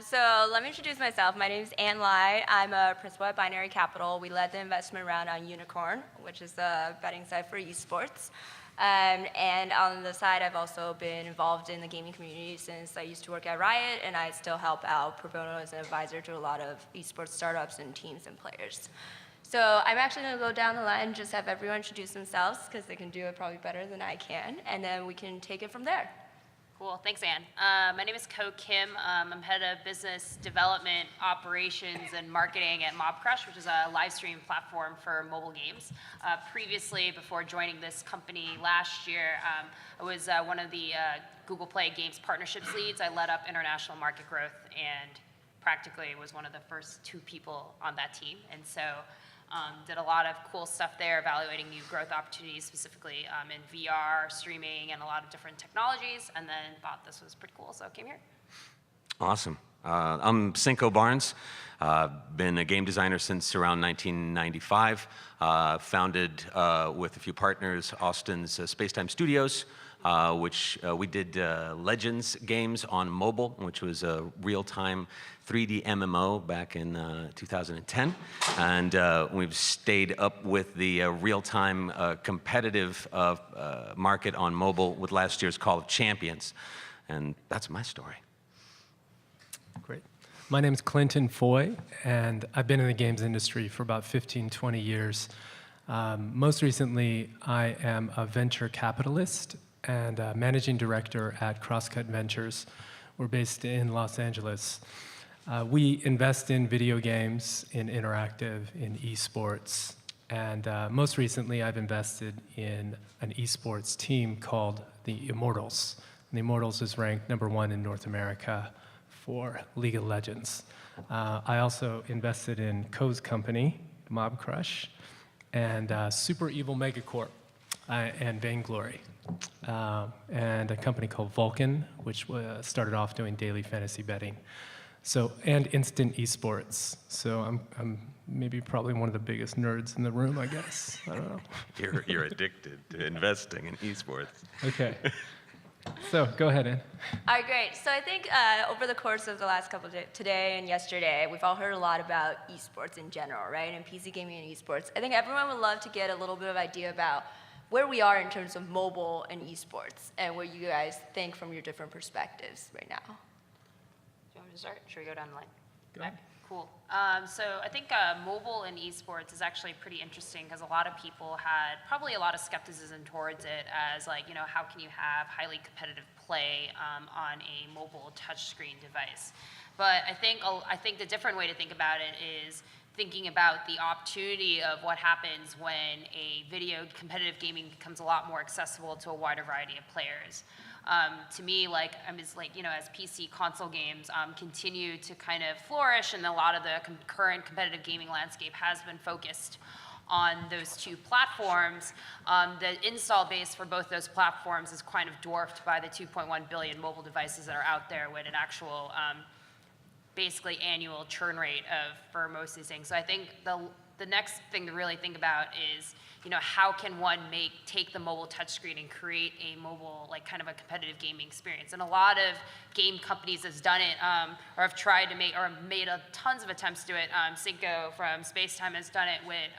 So let me introduce myself. My name is Ann Lai. I'm a principal at Binary Capital. We led the investment round on Unicorn, which is the betting site for esports. And on the side, I've also been involved in the gaming community since I used to work at Riot, and I still help out pro bono as an advisor to a lot of esports startups and teams and players. So I'm actually going to go down the line and just have everyone introduce themselves because they can do it probably better than I can, and then we can take it from there. Cool, thanks, Ann. My name is Ko Kim. I'm head of business development, operations, and marketing at Mobcrush, which is a live stream platform for mobile games. Previously, before joining this company last year, I was one of the Google Play Games partnerships leads. I led up international market growth and practically was one of the first 2 people on that team. And so did a lot of cool stuff there, evaluating new growth opportunities, specifically in VR, streaming, and a lot of different technologies, and then thought this was pretty cool, so came here. Awesome. I'm Cinco Barnes. Been a game designer since around 1995. Founded with a few partners Austin's Spacetime Studios, which we did Legends games on mobile, which was a real-time 3D MMO back in 2010. And we've stayed up with the real-time competitive market on mobile with last year's Call of Champions. And that's my story. Great. My name is Clinton Foy, and I've been in the games industry for about 15, 20 years. Most recently, I am a venture capitalist and managing director at Crosscut Ventures. We're based in Los Angeles. We invest in video games, in interactive, in esports, and most recently I've invested in an esports team called the Immortals. And the Immortals is ranked #1 in North America for League of Legends. I also invested in Ko's company, Mobcrush, and Super Evil Megacorp, and Vainglory, and a company called Vulcan, which started off doing daily fantasy betting. So, and Instant Esports. So I'm maybe probably one of the biggest nerds in the room, I guess. I don't know. You're addicted to investing in esports. Okay. So go ahead, Ann. All right, great. So I think over the course of the last couple of days, today and yesterday, we've all heard a lot about esports in general, right? And PC gaming and esports. I think everyone would love to get a little bit of idea about where we are in terms of mobile and esports, and what you guys think from your different perspectives right now. Do you want me to start? Should we go down the line? Go ahead. Cool. So I think mobile and esports is actually pretty interesting because a lot of people had probably a lot of skepticism towards it as like, you know, how can you have highly competitive play on a mobile touchscreen device? But I think the different way to think about it is thinking about the opportunity of what happens when a video competitive gaming becomes a lot more accessible to a wider variety of players. To me, as PC console games continue to kind of flourish, and a lot of the current competitive gaming landscape has been focused on those 2 platforms, the install base for both those platforms is kind of dwarfed by the 2.1 billion mobile devices that are out there with an actual basically annual churn rate for most of these things. So I think the next thing to really think about is, you know, how can one take the mobile touchscreen and create a mobile, like kind of a competitive gaming experience? And a lot of game companies has done it, or have tried to make, or made tons of attempts to do it. Cinco from Spacetime has done it with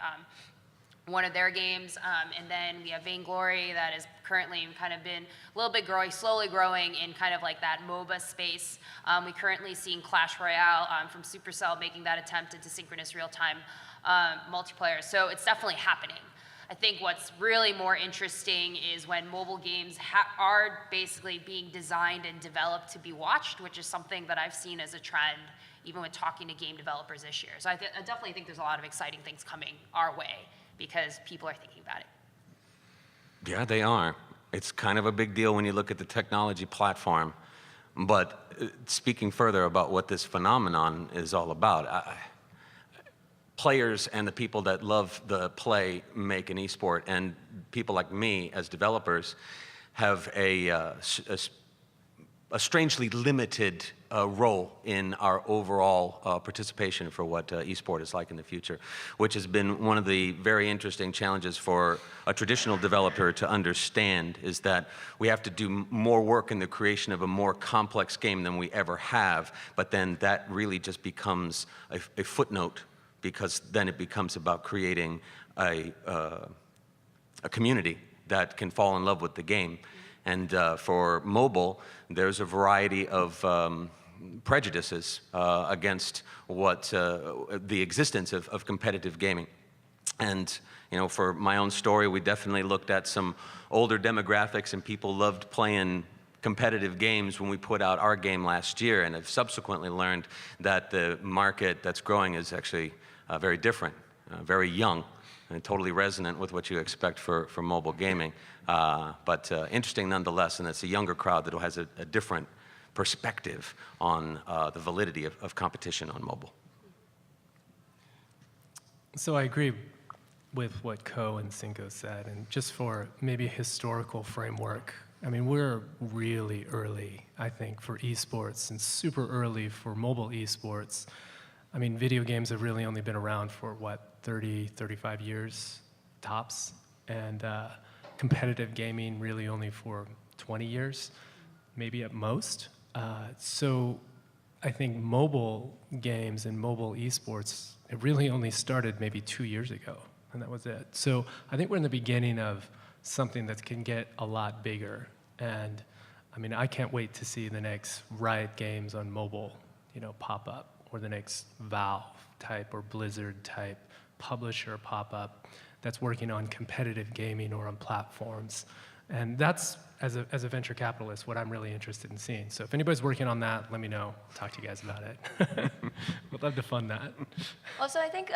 one of their games, and then we have Vainglory that is currently kind of been a little bit slowly growing in kind of like that MOBA space. We currently seen Clash Royale from Supercell making that attempt into synchronous real-time multiplayer. So it's definitely happening. I think what's really more interesting is when mobile games are basically being designed and developed to be watched, which is something that I've seen as a trend, even with talking to game developers this year. So I definitely think there's a lot of exciting things coming our way because people are thinking about it. Yeah, they are. It's kind of a big deal when you look at the technology platform. But speaking further about what this phenomenon is all about, players and the people that love the play make an esport, and people like me as developers have a a strangely limited role in our overall participation for what esport is like in the future, which has been one of the very interesting challenges for a traditional developer to understand, is that we have to do more work in the creation of a more complex game than we ever have, but then that really just becomes a footnote, because then it becomes about creating a community that can fall in love with the game. And for mobile, there's a variety of prejudices against what the existence of competitive gaming. And for my own story, we definitely looked at some older demographics, and people loved playing competitive games when we put out our game last year, and have subsequently learned that the market that's growing is actually very different, very young, and totally resonant with what you expect for mobile gaming. But interesting nonetheless, and it's a younger crowd that has a different perspective on the validity of competition on mobile. So I agree with what Ko and Cinco said, and just for maybe a historical framework, I mean, we're really early, I think, for esports, and super early for mobile esports. I mean, video games have really only been around for, 30, 35 years, tops, and competitive gaming really only for 20 years, maybe at most. So I think mobile games and mobile esports, it really only started maybe 2 years ago, and that was it. So I think we're in the beginning of something that can get a lot bigger. And I mean, I can't wait to see the next Riot games on mobile, pop up, or the next Valve type or Blizzard type publisher pop up that's working on competitive gaming or on platforms. And that's, as a venture capitalist, what I'm really interested in seeing. So if anybody's working on that, let me know. I'll talk to you guys about it. We'd love to fund that. Also, I think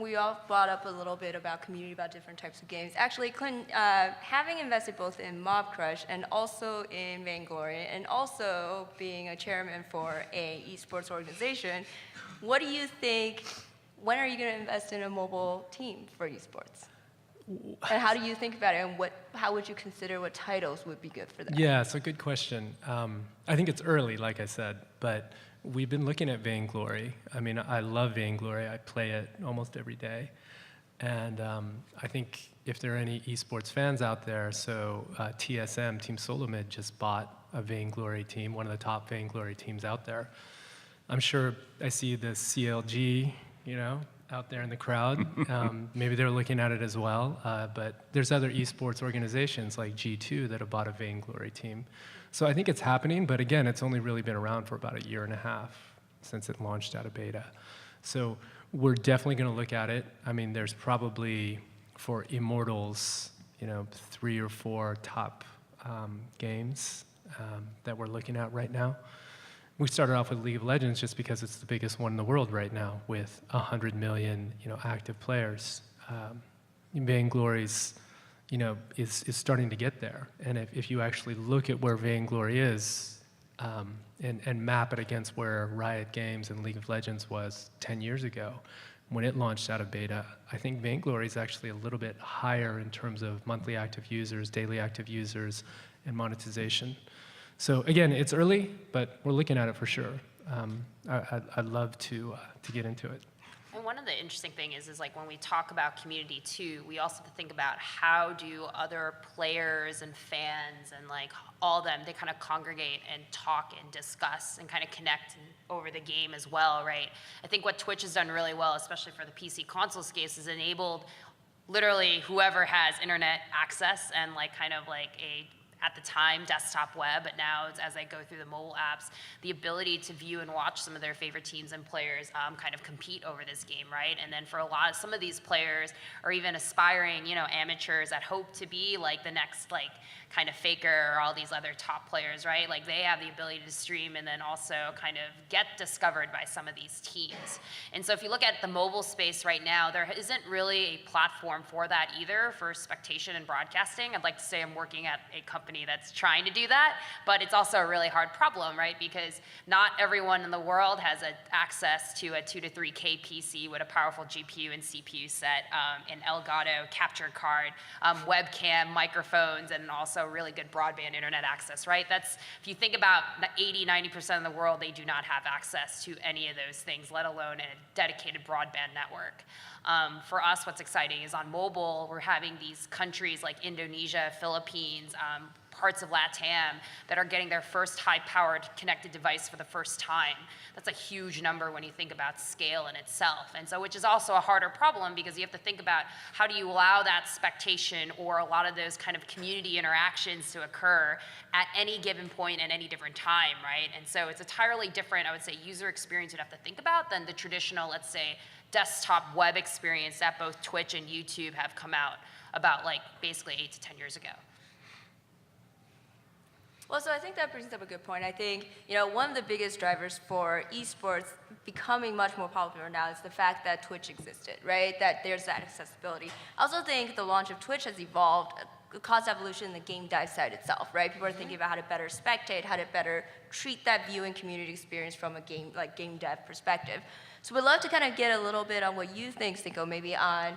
we all brought up a little bit about community, about different types of games. Actually, Clinton, having invested both in Mobcrush and also in Vainglory, and also being a chairman for a esports organization, what do you think, when are you going to invest in a mobile team for esports? And how do you think about it, and how would you consider what titles would be good for that? Yeah, it's a good question. I think it's early, like I said, but we've been looking at Vainglory. I mean, I love Vainglory. I play it almost every day. And I think if there are any esports fans out there, so TSM, Team Solomid, just bought a Vainglory team, one of the top Vainglory teams out there. I'm sure I see the CLG, out there in the crowd. Maybe they're looking at it as well, but there's other esports organizations like G2 that have bought a Vainglory team. So I think it's happening, but again, it's only really been around for about 1.5 years since it launched out of beta. So we're definitely going to look at it. I mean, there's probably, for Immortals, 3 or 4 top games that we're looking at right now. We started off with League of Legends just because it's the biggest one in the world right now, with 100 million, active players. Vainglory's, is starting to get there. And if you actually look at where Vainglory is, and map it against where Riot Games and League of Legends was 10 years ago, when it launched out of beta, I think Vainglory is actually a little bit higher in terms of monthly active users, daily active users, and monetization. So again, it's early, but we're looking at it for sure. I'd love to get into it. And one of the interesting things is like when we talk about community too, we also have to think about how do other players and fans and like all them, they kind of congregate and talk and discuss and kind of connect over the game as well, right? I think what Twitch has done really well, especially for the PC console space, is enabled literally whoever has internet access and like kind of like a, at the time, desktop web, but now as I go through the mobile apps, the ability to view and watch some of their favorite teams and players kind of compete over this game, right? And then for some of these players, or even aspiring, amateurs that hope to be like the next like kind of Faker or all these other top players, right? Like they have the ability to stream and then also kind of get discovered by some of these teams. And so if you look at the mobile space right now, there isn't really a platform for that either, for spectation and broadcasting. I'd like to say I'm working at a company company that's trying to do that, but it's also a really hard problem, right? Because not everyone in the world has access to a 2 to 3K PC with a powerful GPU and CPU set, an Elgato capture card, webcam, microphones, and also really good broadband internet access, right? That's, if you think about 80–90% of the world, they do not have access to any of those things, let alone a dedicated broadband network. For us, what's exciting is on mobile, we're having these countries like Indonesia, Philippines, parts of LATAM that are getting their first high-powered connected device for the first time. That's a huge number when you think about scale in itself. And so, which is also a harder problem because you have to think about how do you allow that spectation or a lot of those kind of community interactions to occur at any given point at any different time, right? And so it's entirely different, I would say, user experience you'd have to think about than the traditional, let's say, desktop web experience that both Twitch and YouTube have come out about like basically 8 to 10 years ago. Well, so I think that brings up a good point. I think, one of the biggest drivers for esports becoming much more popular now is the fact that Twitch existed, right? That there's that accessibility. I also think the launch of Twitch has evolved, caused evolution in the game dive side itself, right? People are thinking about how to better spectate, how to better treat that viewing community experience from a game dev perspective. So we'd love to kind of get a little bit on what you think, Cinco, maybe on,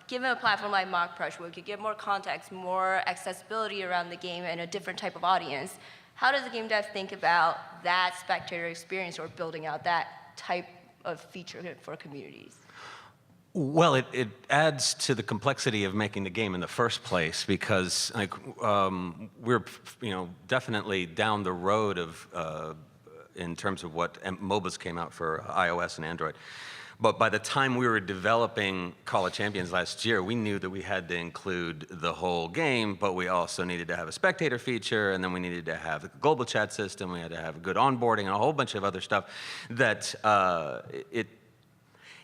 given a platform like Mobcrush where we could get more context, more accessibility around the game and a different type of audience, how does a game dev think about that spectator experience or building out that type of feature for communities? Well, it adds to the complexity of making the game in the first place because we're definitely down the road of in terms of what MOBAs came out for iOS and Android. But by the time we were developing Call of Champions last year, we knew that we had to include the whole game, but we also needed to have a spectator feature, and then we needed to have a global chat system, we had to have a good onboarding, and a whole bunch of other stuff that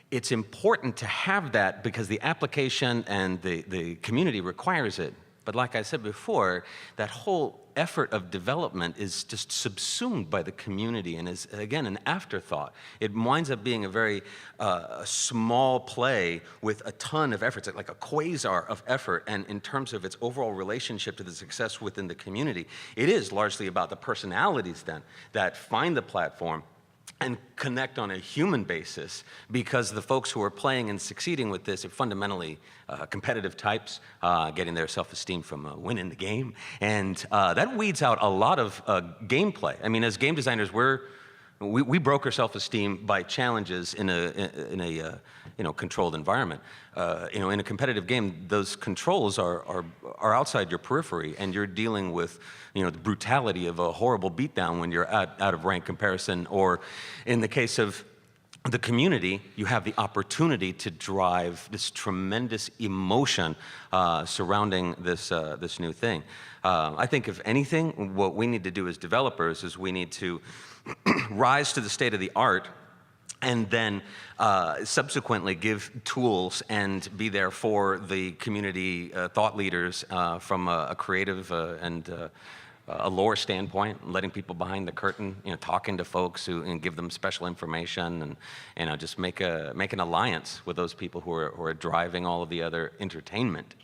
it's important to have that because the application and the community requires it. But like I said before, that whole effort of development is just subsumed by the community and is, again, an afterthought. It winds up being a very small play with a ton of effort. It's like a quasar of effort, and in terms of its overall relationship to the success within the community, it is largely about the personalities then that find the platform and connect on a human basis because the folks who are playing and succeeding with this are fundamentally competitive types, getting their self-esteem from winning the game. And that weeds out a lot of gameplay. I mean, as game designers, we broker self-esteem by challenges in a controlled environment. In a competitive game, those controls are outside your periphery, and you're dealing with the brutality of a horrible beatdown when you're out of rank comparison. Or in the case of the community, you have the opportunity to drive this tremendous emotion surrounding this new thing. I think if anything, what we need to do as developers is we need to rise to the state of the art and then subsequently give tools and be there for the community thought leaders from a creative and a lore standpoint, letting people behind the curtain, talking to folks and give them special information, and just make an alliance with those people who are driving all of the other entertainment.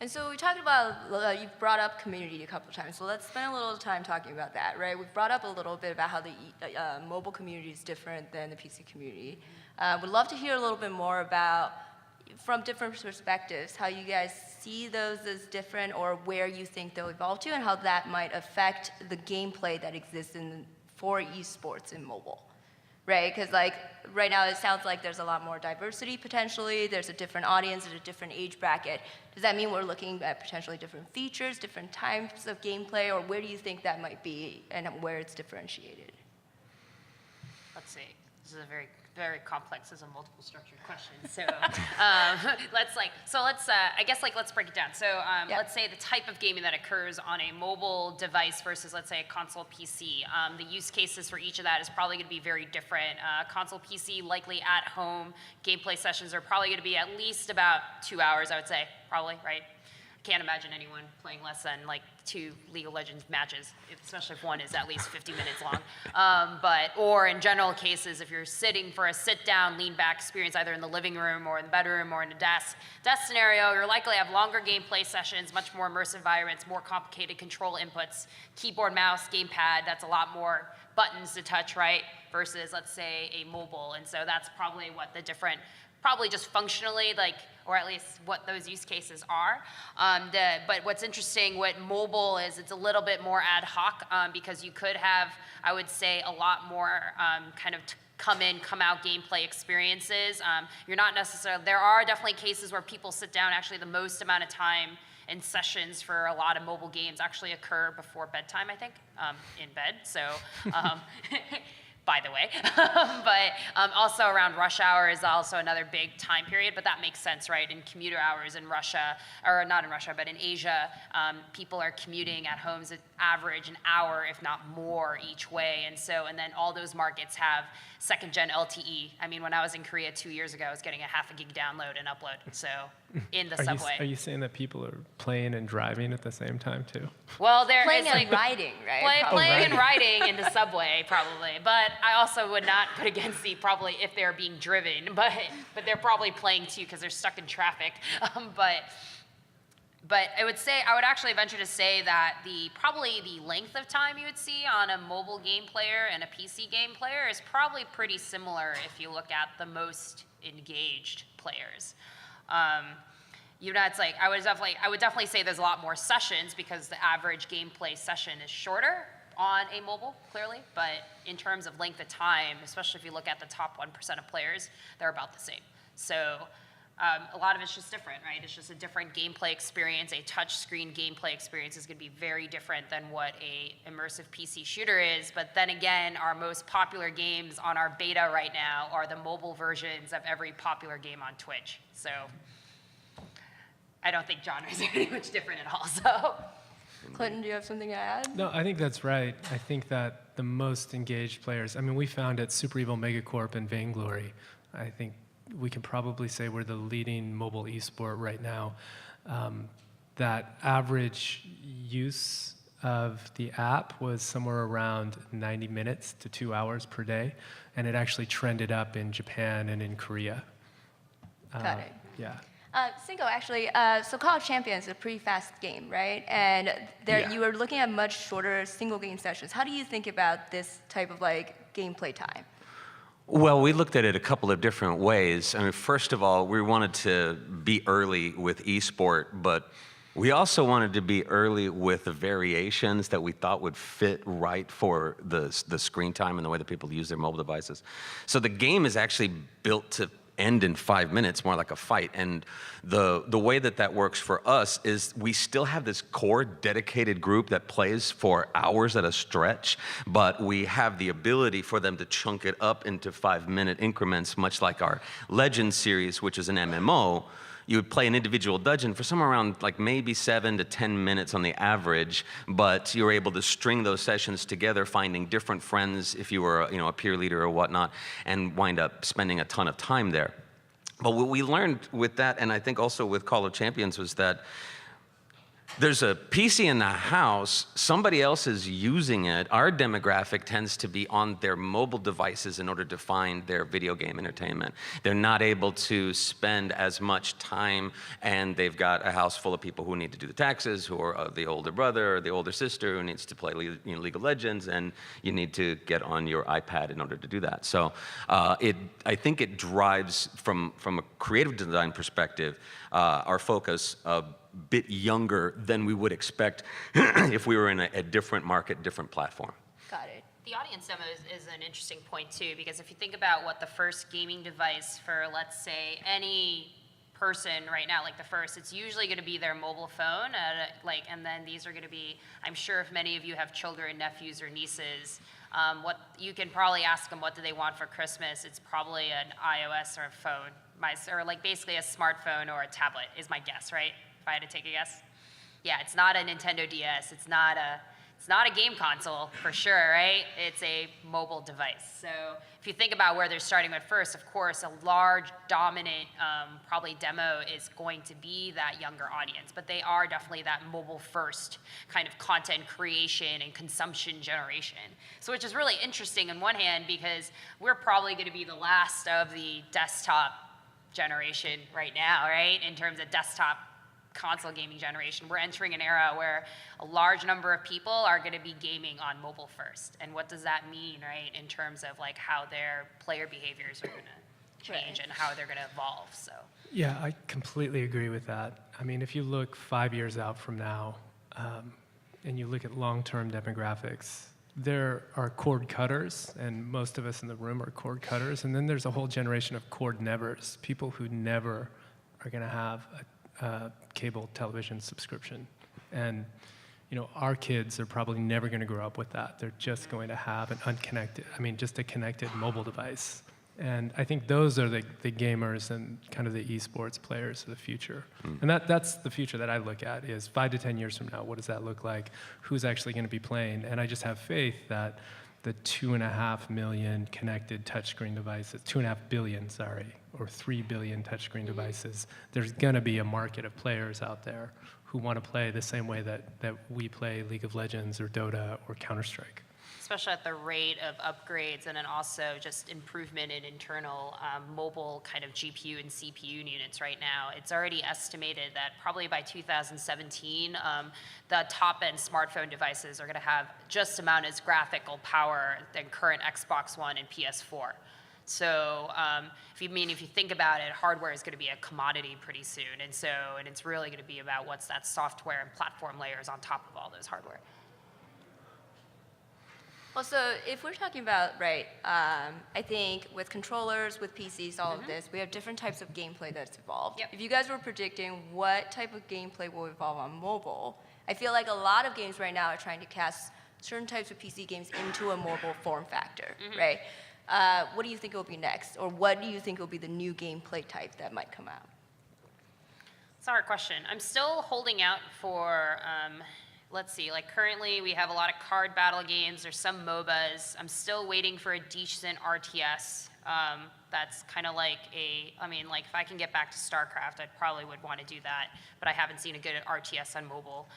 And so we talked about, you've brought up community a couple of times, so let's spend a little time talking about that, right? We've brought up a little bit about how the mobile community is different than the PC community. Would love to hear a little bit more about, from different perspectives, how you guys see those as different or where you think they'll evolve to and how that might affect the gameplay that exists for esports in mobile. Right, because right now it sounds like there's a lot more diversity potentially. There's a different audience at a different age bracket. Does that mean we're looking at potentially different features, different types of gameplay, or where do you think that might be and where it's differentiated? Let's see. This is a very, very complex. This is a multiple structured question. So let's break it down. So let's say the type of gaming that occurs on a mobile device versus, let's say, a console PC. The use cases for each of that is probably going to be very different. Console PC, likely at home. Gameplay sessions are probably going to be at least about 2 hours, I would say, probably, right? can't imagine anyone playing less than like 2 League of Legends matches, especially if one is at least 50 minutes long. Or in general cases, if you're sitting for a sit-down, lean-back experience, either in the living room or in the bedroom or in a desk scenario, you're likely to have longer gameplay sessions, much more immersive environments, more complicated control inputs, keyboard, mouse, gamepad. That's a lot more buttons to touch, right? Versus, let's say, a mobile. And so that's probably what the different, probably just functionally, like, or at least what those use cases are. But what's interesting with mobile is it's a little bit more ad hoc because you could have, I would say, a lot more kind of come in, come out gameplay experiences. You're not necessarily, there are definitely cases where people sit down, actually the most amount of time and sessions for a lot of mobile games actually occur before bedtime, I think, in bed. So, by the way. But also around rush hour is also another big time period, but that makes sense, right? In commuter hours in Russia, or not in Russia, but in Asia, people are commuting at homes at average an hour, if not more, each way. And then all those markets have second-gen LTE. I mean, when I was in Korea 2 years ago, I was getting a half a gig download and upload, so in the subway. Are you saying that people are playing and driving at the same time, too? Well, there Playing is and like riding, right? playing and riding in the subway, probably. But I also would not put against the probably if they're being driven, but they're probably playing too because they're stuck in traffic. But I would actually venture to say that probably the length of time you would see on a mobile game player and a PC game player is probably pretty similar if you look at the most engaged players. It's like I would definitely say there's a lot more sessions because the average gameplay session is shorter on a mobile, clearly, but in terms of length of time, especially if you look at the top 1% of players, they're about the same. So a lot of it's just different, right? It's just a different gameplay experience. A touchscreen gameplay experience is going to be very different than what a immersive PC shooter is. But then again, our most popular games on our beta right now are the mobile versions of every popular game on Twitch. So I don't think genres are any much different at all. So. Clinton, do you have something to add? No, I think that's right. I think that the most engaged players, I mean, we found at Super Evil Megacorp and Vainglory, I think we can probably say we're the leading mobile esport right now. That average use of the app was somewhere around 90 minutes to 2 hours per day, and it actually trended up in Japan and in Korea. Got it. Yeah. Cinco, actually, so Call of Champions is a pretty fast game, right? And you were looking at much shorter single game sessions. How do you think about this type of like gameplay time? Well, we looked at it a couple of different ways. I mean, first of all, we wanted to be early with esport, but we also wanted to be early with the variations that we thought would fit right for the screen time and the way that people use their mobile devices. So the game is actually built to end in 5 minutes, more like a fight. And the way that works for us is we still have this core dedicated group that plays for hours at a stretch, but we have the ability for them to chunk it up into 5-minute increments, much like our Legends series, which is an MMO. You would play an individual dungeon for somewhere around like maybe 7 to 10 minutes on the average, but you're able to string those sessions together, finding different friends if you were a peer leader or whatnot, and wind up spending a ton of time there. But what we learned with that, and I think also with Call of Champions, was that there's a PC in the house, somebody else is using it. Our demographic tends to be on their mobile devices in order to find their video game entertainment. They're not able to spend as much time, and they've got a house full of people who need to do the taxes, who are the older brother or the older sister who needs to play League of Legends, and you need to get on your iPad in order to do that. So I think it drives, from a creative design perspective, our focus bit younger than we would expect if we were in a different market, different platform. Got it. The audience demo is an interesting point too, because if you think about what the first gaming device for, let's say, any person right now, like the first, it's usually going to be their mobile phone, and then these are going to be, I'm sure if many of you have children, nephews, or nieces, what you can probably ask them what do they want for Christmas. It's probably an iOS or a phone, or like basically a smartphone or a tablet is my guess, right? If I had to take a guess. Yeah, it's not a Nintendo DS. It's not it's not a game console for sure, right? It's a mobile device. So if you think about where they're starting with first, of course, a large, dominant, probably demo is going to be that younger audience, but they are definitely that mobile-first kind of content creation and consumption generation. So which is really interesting on one hand because we're probably going to be the last of the desktop generation right now, right? In terms of desktop console gaming generation. We're entering an era where a large number of people are going to be gaming on mobile first. And what does that mean, right, in terms of like how their player behaviors are going to change and how they're going to evolve, so. Yeah, I completely agree with that. I mean, if you look 5 years out from now, and you look at long-term demographics, there are cord cutters, and most of us in the room are cord cutters, and then there's a whole generation of cord nevers, people who never are going to have a cable television subscription. And you know, our kids are probably never going to grow up with that. They're just going to have an unconnected, I mean, just a connected mobile device. And I think those are the gamers and kind of the esports players of the future. And that's the future that I look at is 5 to 10 years from now, what does that look like? Who's actually going to be playing? And I just have faith that the 2.5 million connected touchscreen devices, 2.5 billion, sorry, or 3 billion touchscreen devices, there's going to be a market of players out there who want to play the same way that we play League of Legends or Dota or Counter-Strike. Especially at the rate of upgrades and then also just improvement in internal mobile kind of GPU and CPU units right now. It's already estimated that probably by 2017, the top-end smartphone devices are going to have just amount as graphical power than current Xbox One and PS4. So if you think about it, hardware is going to be a commodity pretty soon. And it's really going to be about what's that software and platform layers on top of all those hardware. Well, so if we're talking about, right, I think with controllers, with PCs, all of this, we have different types of gameplay that's evolved. Yep. If you guys were predicting what type of gameplay will evolve on mobile, I feel like a lot of games right now are trying to cast certain types of PC games into a mobile form factor, right? What do you think will be next? Or what do you think will be the new gameplay type that might come out? It's a hard question. I'm still holding out for, let's see, like currently we have a lot of card battle games. There's some MOBAs. I'm still waiting for a decent RTS. That's kind of like like if I can get back to StarCraft, I probably would want to do that. But I haven't seen a good RTS on mobile.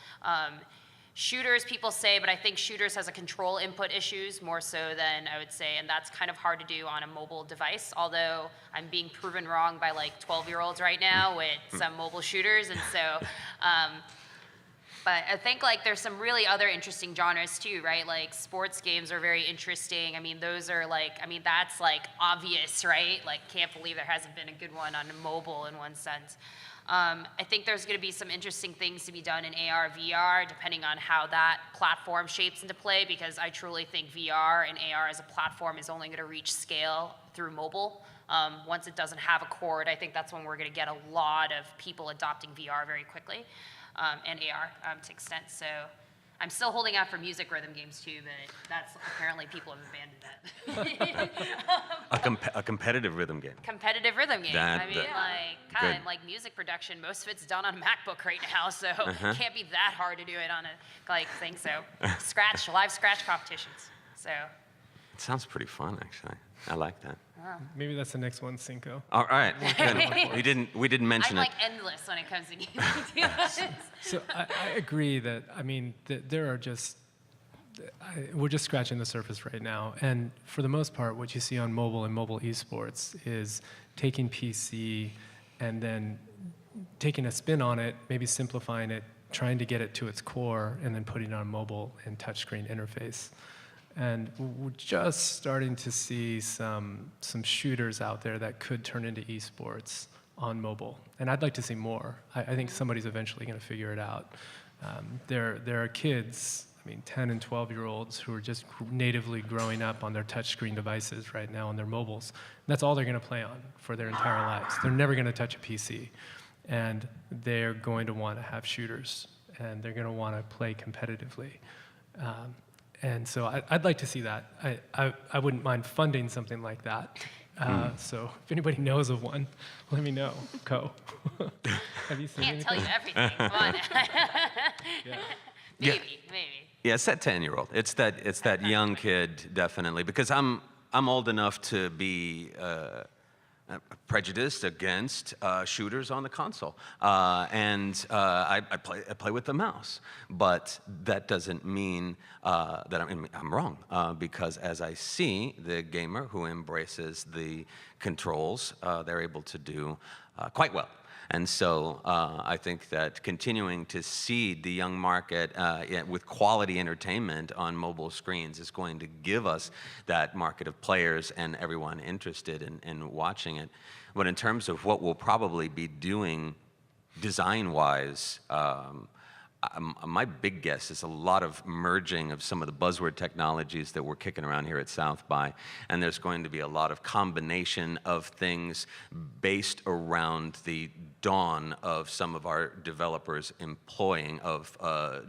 Shooters, people say, but I think shooters has a control input issues more so than I would say, and that's kind of hard to do on a mobile device, although I'm being proven wrong by like 12-year-olds right now with some mobile shooters, and so, but I think like there's some really other interesting genres too, right? Like sports games are very interesting. I mean, those are like, that's like obvious, right? Like can't believe there hasn't been a good one on mobile in one sense. I think there's going to be some interesting things to be done in AR, VR, depending on how that platform shapes into play, because I truly think VR and AR as a platform is only going to reach scale through mobile. Once it doesn't have a cord, I think that's when we're going to get a lot of people adopting VR very quickly, and AR to extent. So I'm still holding out for music rhythm games too, but that's apparently people have abandoned that. A competitive rhythm game. Competitive rhythm game. Good. Like music production, most of it's done on a MacBook right now, so it can't be that hard to do it on a thing. So live scratch competitions. So It sounds pretty fun, actually. I like that. Maybe that's the next one, Cinco. All right. Good. We didn't mention I'm it. like endless when it comes to gaming. So I agree that, there are just, we're just scratching the surface right now. And for the most part, what you see on mobile and mobile esports is taking PC and then taking a spin on it, maybe simplifying it, trying to get it to its core, and then putting it on a mobile and touchscreen interface. And we're just starting to see some shooters out there that could turn into esports on mobile. And I'd like to see more. I think somebody's eventually going to figure it out. There are kids, 10 and 12-year-olds who are just natively growing up on their touchscreen devices right now on their mobiles. And that's all they're going to play on for their entire lives. They're never going to touch a PC. And they're going to want to have shooters. And they're going to want to play competitively. And so I'd like to see that. I wouldn't mind funding something like that. So if anybody knows of one, let me know. Have you seen Can't anything? tell you everything. Come on. Yeah. Maybe. Yeah, it's that 10-year-old. It's that young kid, definitely, because I'm old enough to be prejudiced against shooters on the console, and I play with the mouse. But that doesn't mean that I'm wrong, because as I see the gamer who embraces the controls, they're able to do quite well. And so I think that continuing to seed the young market with quality entertainment on mobile screens is going to give us that market of players and everyone interested in watching it. But in terms of what we'll probably be doing design-wise, my big guess is a lot of merging of some of the buzzword technologies that we're kicking around here at South by, and there's going to be a lot of combination of things based around the dawn of some of our developers employing of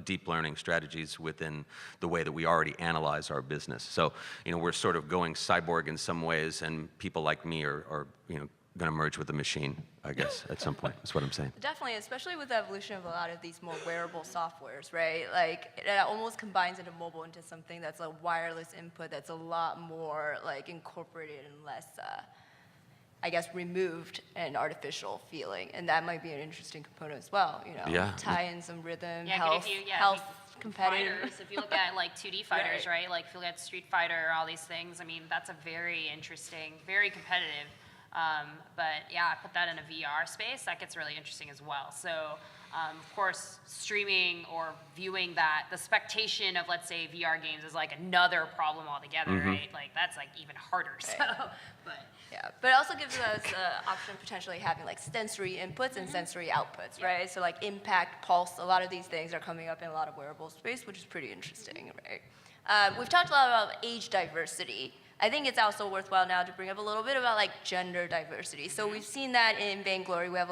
deep learning strategies within the way that we already analyze our business. So, we're sort of going cyborg in some ways, and people like me are going to merge with the machine, I guess, at some point. That's what I'm saying. Definitely, especially with the evolution of a lot of these more wearable softwares, right? Like, it almost combines into mobile into something that's a wireless input that's a lot more like incorporated and less, I guess, removed and artificial feeling. And that might be an interesting component as well, Yeah. tie in some rhythm, Yeah, health, competitive. Fighters, if you look at like 2D fighters, right? Like if you look at Street Fighter, all these things, I mean, that's a very interesting, very competitive. But yeah, I put that in a VR space, that gets really interesting as well. So, of course, streaming or viewing that, the spectation of, let's say, VR games is like another problem altogether, right? Like, that's like even harder, so, but. Yeah, but it also gives us the option of potentially having like sensory inputs and sensory outputs, right? So like impact, pulse, a lot of these things are coming up in a lot of wearable space, which is pretty interesting, right? We've talked a lot about age diversity. I think it's also worthwhile now to bring up a little bit about like gender diversity. So we've seen that in Vainglory. We have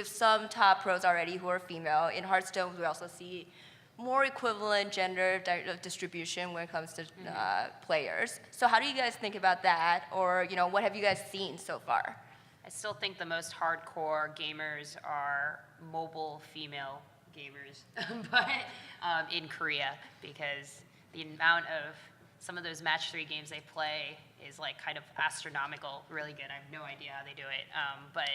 some top pros already who are female. In Hearthstone, we also see more equivalent gender distribution when it comes to players. So how do you guys think about that? Or, what have you guys seen so far? I still think the most hardcore gamers are mobile female gamers, but in Korea, because the amount of some of those match 3 games they play is like kind of astronomical, really good. I have no idea how they do it. But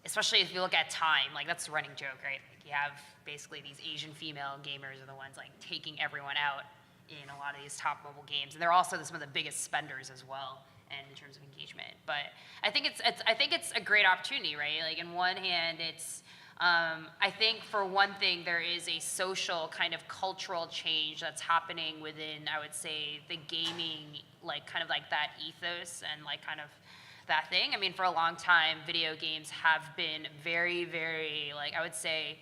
especially if you look at time, like that's the running joke, right? Like you have basically these Asian female gamers are the ones like taking everyone out in a lot of these top mobile games. And they're also some of the biggest spenders as well, and in terms of engagement. But I think it's a great opportunity, right? Like in one hand, it's I think for one thing, there is a social kind of cultural change that's happening within, I would say, the gaming, like kind of like that ethos and like kind of that thing. I mean, for a long time, video games have been very, very, like I would say,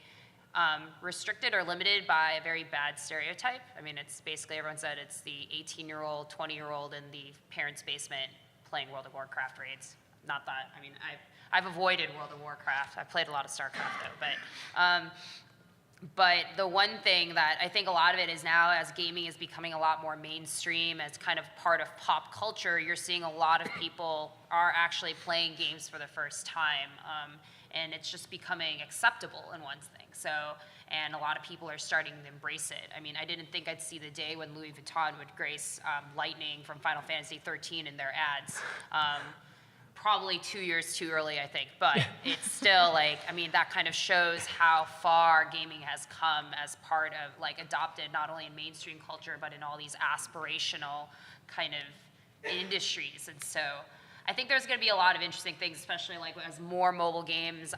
restricted or limited by a very bad stereotype. I mean, it's basically, everyone said it's the 18-year-old, 20-year-old in the parents' basement playing World of Warcraft raids. Not that, I mean, I've avoided World of Warcraft. I've played a lot of StarCraft though, but the one thing that I think a lot of it is now, as gaming is becoming a lot more mainstream, as kind of part of pop culture, you're seeing a lot of people are actually playing games for the first time, and it's just becoming acceptable in one thing. So, and a lot of people are starting to embrace it. I mean, I didn't think I'd see the day when Louis Vuitton would grace Lightning from Final Fantasy 13 in their ads. Probably 2 years too early, I think, but it's still like, I mean, that kind of shows how far gaming has come as part of like adopted not only in mainstream culture, but in all these aspirational kind of industries. And so I think there's gonna be a lot of interesting things, especially like as more mobile games,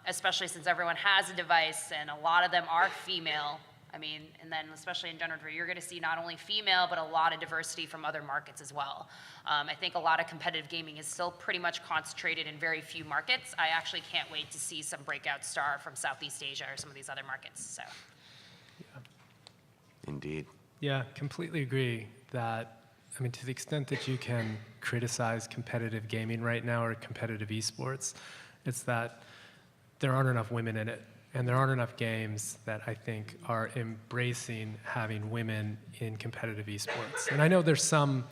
especially since everyone has a device and a lot of them are female. I mean, and then especially in general, you're going to see not only female, but a lot of diversity from other markets as well. I think a lot of competitive gaming is still pretty much concentrated in very few markets. I actually can't wait to see some breakout star from Southeast Asia or some of these other markets. So, Yeah. Indeed. Yeah, completely agree that, I mean, to the extent that you can criticize competitive gaming right now or competitive esports, it's that there aren't enough women in it. And there aren't enough games that I think are embracing having women in competitive esports. And I know there's some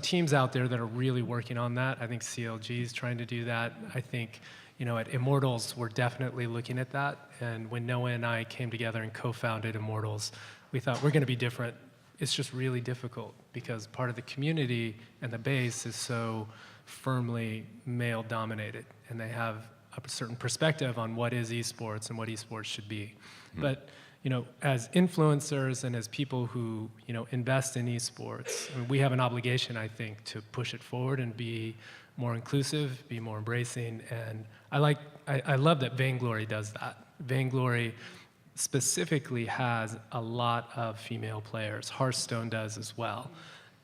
teams out there that are really working on that. I think CLG is trying to do that. I think, At Immortals, we're definitely looking at that. And when Noah and I came together and co-founded Immortals, we thought we're going to be different. It's just really difficult because part of the community and the base is so firmly male-dominated, and they have a certain perspective on what is esports and what esports should be. But as influencers and as people who invest in esports, we have an obligation, I think, to push it forward and be more inclusive, be more embracing. And I love that Vainglory does that. Vainglory specifically has a lot of female players. Hearthstone does as well.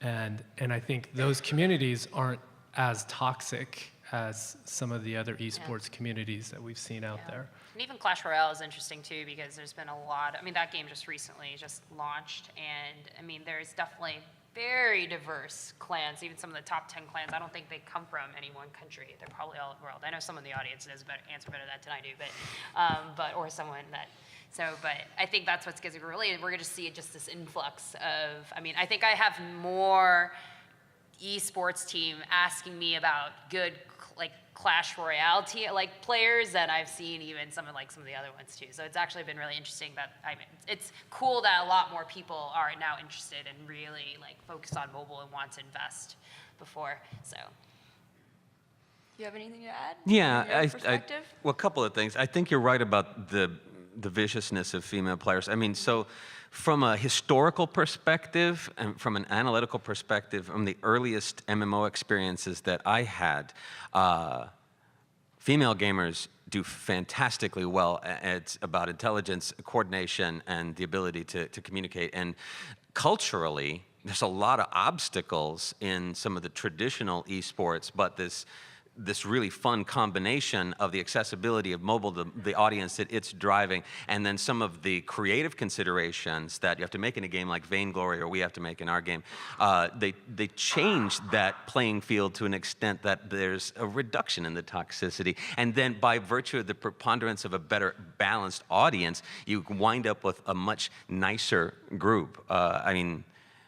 And I think those communities aren't as toxic as some of the other esports communities that we've seen out there. And even Clash Royale is interesting too, because there's been a lot, that game just recently launched, and there's definitely very diverse clans, even some of the top 10 clans. I don't think they come from any one country. They're probably all over the world. I know someone in the audience knows answer better to that than I do, or someone that, but I think that's what's going to really, we're going to see just this influx of, I think I have more esports team asking me about good Clash Royale players than I've seen even some of the other ones too. So it's actually been really interesting that it's cool that a lot more people are now interested and really focused on mobile and want to invest before. So. You have anything to add? Yeah, from your perspective? well, a couple of things. I think you're right about the viciousness of female players. So from a historical perspective and from an analytical perspective, from the earliest MMO experiences that I had, female gamers do fantastically well. It's about intelligence, coordination, and the ability to communicate. And culturally, there's a lot of obstacles in some of the traditional esports, but this really fun combination of the accessibility of mobile, the audience that it's driving, and then some of the creative considerations that you have to make in a game like Vainglory, or we have to make in our game, they change that playing field to an extent that there's a reduction in the toxicity. And then by virtue of the preponderance of a better balanced audience, you wind up with a much nicer group.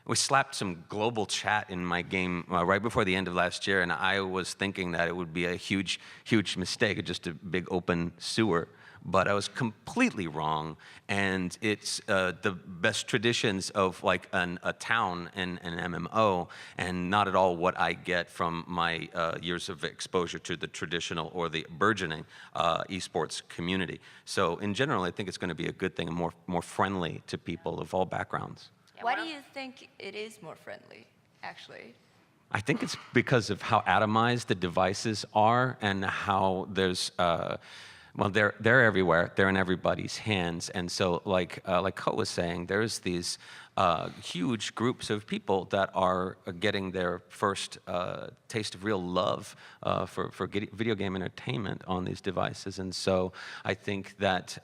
We slapped some global chat in my game right before the end of last year, and I was thinking that it would be a huge, huge mistake, just a big open sewer. But I was completely wrong, and it's the best traditions of a town in an MMO, and not at all what I get from my years of exposure to the traditional or the burgeoning esports community. So in general, I think it's going to be a good thing and more friendly to people of all backgrounds. Why do you think it is more friendly, actually? I think it's because of how atomized the devices are and how there's, they're everywhere. They're in everybody's hands. And so like Ko was saying, there's these huge groups of people that are getting their first taste of real love for video game entertainment on these devices. And so I think that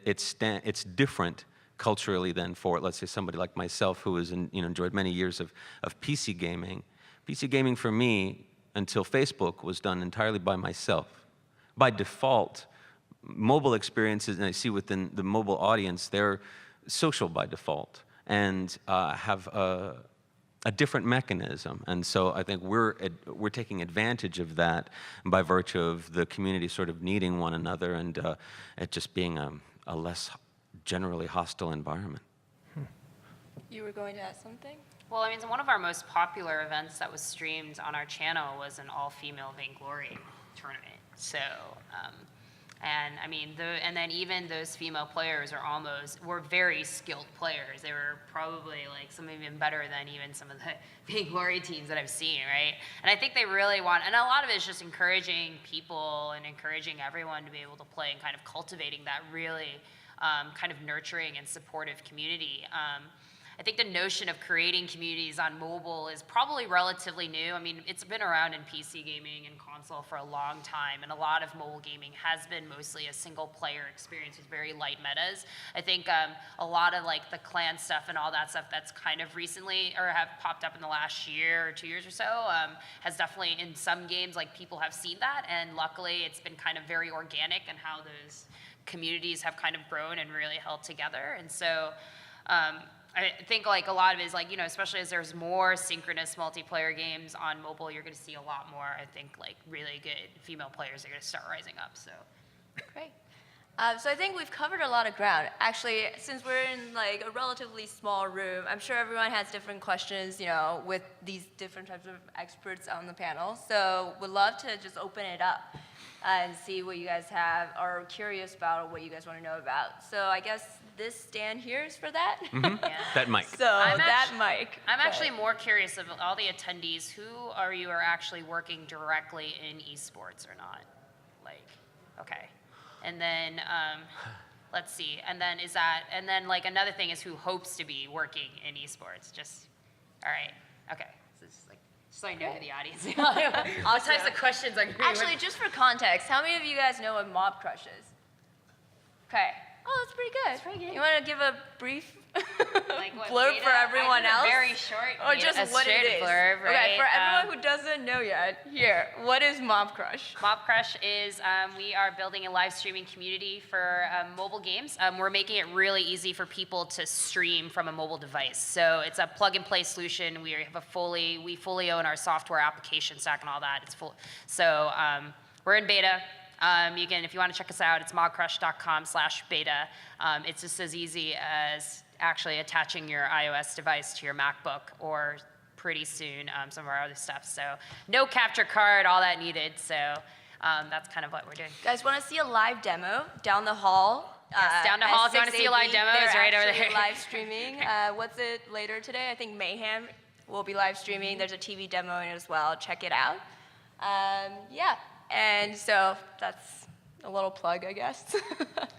it's different culturally than for, let's say, somebody like myself who has enjoyed many years of PC gaming. PC gaming for me, until Facebook, was done entirely by myself. By default, mobile experiences, and I see within the mobile audience, they're social by default and have a different mechanism. And so I think we're taking advantage of that by virtue of the community sort of needing one another and it just being a less generally hostile environment. You were going to ask something? Well, one of our most popular events that was streamed on our channel was an all-female Vainglory tournament. So, and then even those female players were very skilled players. They were probably some even better than even some of the Vainglory teams that I've seen, right? And I think they really want, and a lot of it is just encouraging people and encouraging everyone to be able to play and kind of cultivating that really kind of nurturing and supportive community. I think the notion of creating communities on mobile is probably relatively new. It's been around in PC gaming and console for a long time, and a lot of mobile gaming has been mostly a single player experience with very light metas. I think a lot of the clan stuff and all that stuff that's kind of recently, or have popped up in the last year or 2 years or so, has definitely in some games, people have seen that, and luckily it's been kind of very organic in how those communities have kind of grown and really held together. And so I think like a lot of it is like, especially as there's more synchronous multiplayer games on mobile, you're going to see a lot more, I think, like really good female players are going to start rising up. So Great. So I think we've covered a lot of ground. Actually, since we're in like a relatively small room, I'm sure everyone has different questions, with these different types of experts on the panel. So would love to just open it up and see what you guys have are curious about or what you guys want to know about. So I guess this stand here is for that. That mic. So that mic. I'm actually more curious of all the attendees, who are actually working directly in esports or not? Like, okay. And then, let's see, and then like another thing is who hopes to be working in esports, all right, okay. So it's like, so I know who the audience is. All types of questions I'm Actually, just for context, how many of you guys know what Mobcrush is? Okay. Oh, that's pretty good. That's pretty good. You want to give a brief Like what, blurb beta? for everyone I else? Very short. Or just a what it straight is. blurb, right? Okay, for everyone who doesn't know yet, here, what is Mobcrush? Mobcrush is, we are building a live streaming community for mobile games. We're making it really easy for people to stream from a mobile device. So it's a plug and play solution. We fully own our software application stack and all that. It's full. So we're in beta. You can, if you want to check us out, it's mobcrush.com/beta. It's just as easy as actually attaching your iOS device to your MacBook, or pretty soon some of our other stuff. So no capture card, all that needed. So that's kind of what we're doing. Guys, want to see a live demo down the hall? Yes, down the hall. If you want to see a live demo, it's right over there. Live streaming. What's it later today? I think Mayhem will be live streaming. There's a TV demo in it as well. Check it out. Yeah. And so that's a little plug, I guess.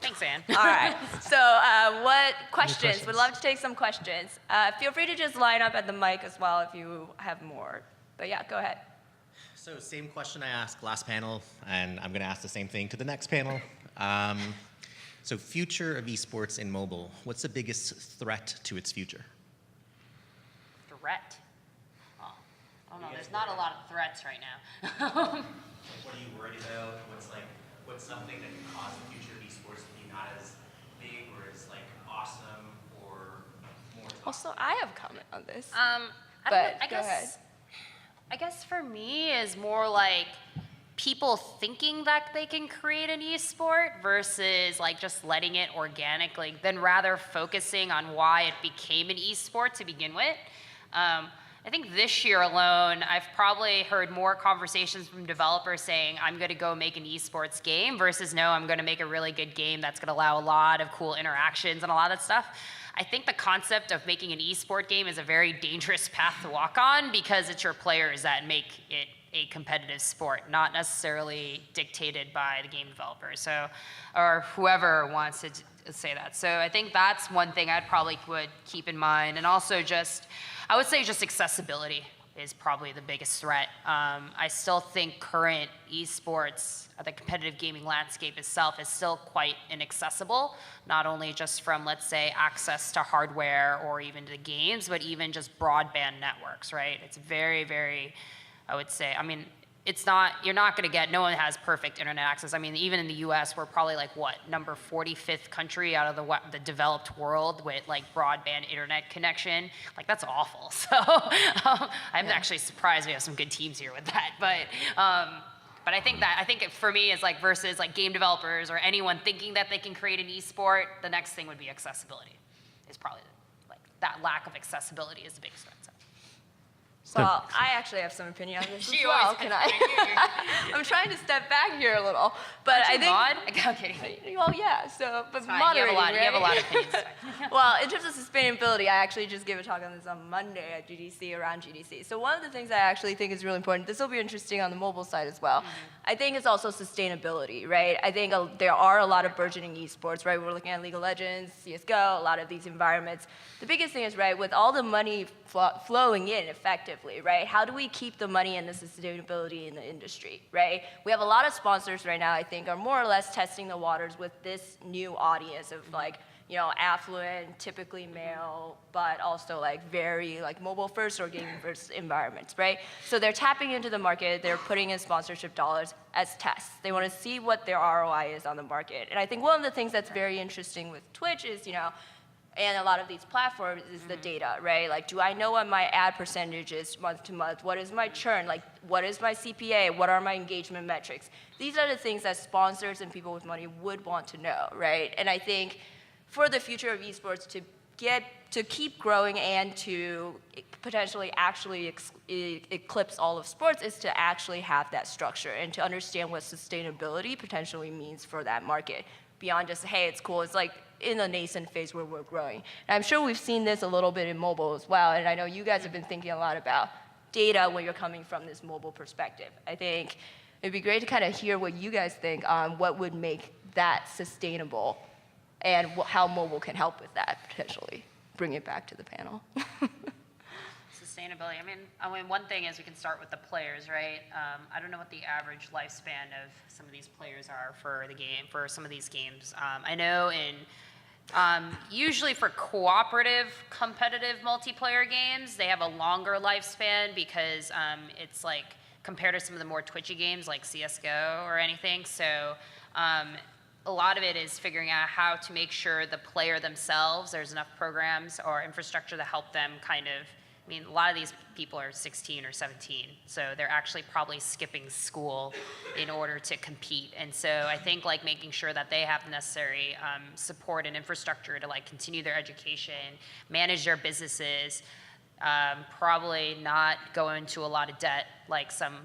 Thanks, Ann. All right. So what questions? Would love to take some questions. Feel free to just line up at the mic as well if you have more. But yeah, go ahead. So same question I asked last panel, and I'm going to ask the same thing to the next panel. So future of esports in mobile, what's the biggest threat to its future? Threat? Oh, I don't know. There's not a lot of threats right now. What are you worried about? What's something that can cause the future of esports to be not as big or as awesome or more toxic? Also, I have a comment on this. I guess for me is more like people thinking that they can create an esport versus like just letting it organically, then rather focusing on why it became an esport to begin with. I think this year alone, I've probably heard more conversations from developers saying, I'm going to go make an esports game versus no, I'm going to make a really good game that's going to allow a lot of cool interactions and a lot of that stuff. I think the concept of making an esport game is a very dangerous path to walk on because it's your players that make it a competitive sport, not necessarily dictated by the game developer, or whoever wants to say that. So I think that's one thing I'd probably would keep in mind. And also I would say just accessibility is probably the biggest threat. I still think current esports, the competitive gaming landscape itself is still quite inaccessible, not only just from, let's say, access to hardware or even to games, but even just broadband networks, right? It's very, very, I would say, you're not going to get, no one has perfect internet access. Even in the US, we're probably number 45th country out of the developed world with broadband internet connection. That's awful. So I'm actually surprised we have some good teams here with that. But I think for me is versus game developers or anyone thinking that they can create an esport, the next thing would be accessibility. Is probably that lack of accessibility is the biggest threat. Well, I actually have some opinion on this as well. Can I? I'm trying to step back here a little, but I think. I'm kidding. Well, yeah. So, but Fine. moderating, You have a lot of opinions. Well, in terms of sustainability, I actually just gave a talk on this on Monday at GDC, around GDC. So one of the things I actually think is really important, this will be interesting on the mobile side as well, I think it's also sustainability, right? I think there are a lot of burgeoning esports, right? We're looking at League of Legends, CSGO, a lot of these environments. The biggest thing is, right, with all the money flowing in effectively, right? How do we keep the money and the sustainability in the industry, right? We have a lot of sponsors right now, I think, are more or less testing the waters with this new audience of affluent, typically male, but also very mobile first or gaming first environments, right? So they're tapping into the market, they're putting in sponsorship dollars as tests. They want to see what their ROI is on the market. And I think one of the things that's very interesting with Twitch is, and a lot of these platforms is the data, right? Like, do I know what my ad percentage is month to month? What is my churn? Like, what is my CPA? What are my engagement metrics? These are the things that sponsors and people with money would want to know, right? And I think for the future of esports to keep growing and to potentially actually eclipse all of sports is to actually have that structure and to understand what sustainability potentially means for that market beyond just, hey, it's cool. It's like in a nascent phase where we're growing. And I'm sure we've seen this a little bit in mobile as well, and I know you guys have been thinking a lot about data when you're coming from this mobile perspective. I think it'd be great to kind of hear what you guys think on what would make that sustainable and how mobile can help with that potentially. Bring it back to the panel. Sustainability. I mean, one thing is we can start with the players, right? I don't know what the average lifespan of some of these players are for the game, for some of these games. I know usually for cooperative, competitive multiplayer games, they have a longer lifespan because it's like compared to some of the more twitchy games like CS:GO or anything. So a lot of it is figuring out how to make sure the player themselves, there's enough programs or infrastructure to help them kind of, I mean, a lot of these people are 16 or 17, so they're actually probably skipping school in order to compete. And so I think like making sure that they have the necessary support and infrastructure to like continue their education, manage their businesses, probably not go into a lot of debt like some